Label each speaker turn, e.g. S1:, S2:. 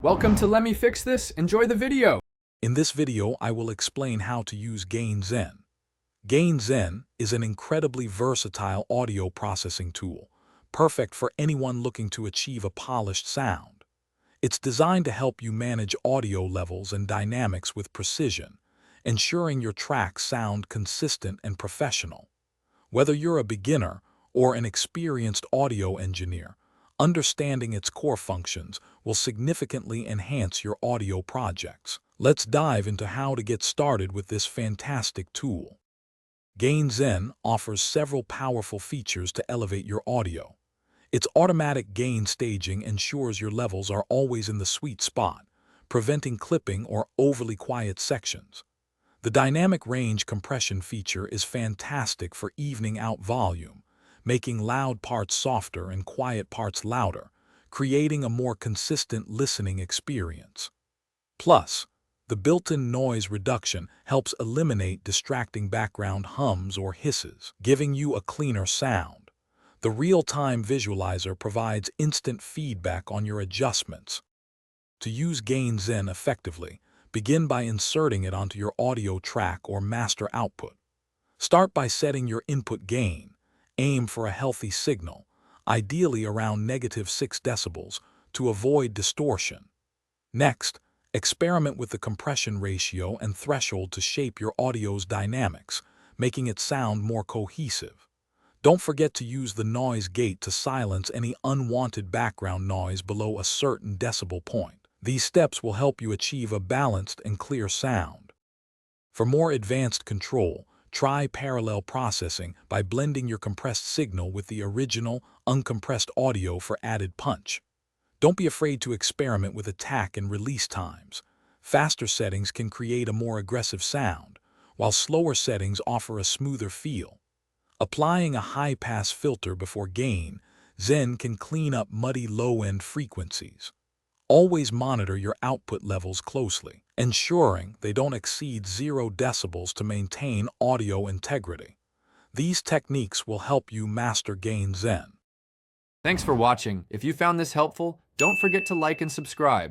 S1: Welcome to Let Me Fix This. Enjoy the video.
S2: In this video, I will explain how to use Gain Zen. Gain Zen is an incredibly versatile audio processing tool, perfect for anyone looking to achieve a polished sound. It's designed to help you manage audio levels and dynamics with precision, ensuring your tracks sound consistent and professional. Whether you're a beginner or an experienced audio engineer, understanding its core functions will significantly enhance your audio projects. Let's dive into how to get started with this fantastic tool. Gain Zen offers several powerful features to elevate your audio. Its automatic gain staging ensures your levels are always in the sweet spot, preventing clipping or overly quiet sections. The dynamic range compression feature is fantastic for evening out volume, making loud parts softer and quiet parts louder, creating a more consistent listening experience. Plus, the built-in noise reduction helps eliminate distracting background hums or hisses, giving you a cleaner sound. The real-time visualizer provides instant feedback on your adjustments. To use Gain Zen effectively, begin by inserting it onto your audio track or master output. Start by setting your input gain. Aim for a healthy signal, ideally around -6 decibels, to avoid distortion. Next, experiment with the compression ratio and threshold to shape your audio's dynamics, making it sound more cohesive. Don't forget to use the noise gate to silence any unwanted background noise below a certain decibel point. These steps will help you achieve a balanced and clear sound. For more advanced control, try parallel processing by blending your compressed signal with the original, uncompressed audio for added punch. Don't be afraid to experiment with attack and release times. Faster settings can create a more aggressive sound, while slower settings offer a smoother feel. Applying a high-pass filter before gain, Zen can clean up muddy low-end frequencies. Always monitor your output levels closely, ensuring they don't exceed 0 decibels to maintain audio integrity. These techniques will help you master Gain Zen.
S1: Thanks for watching. If you found this helpful, don't forget to like and subscribe.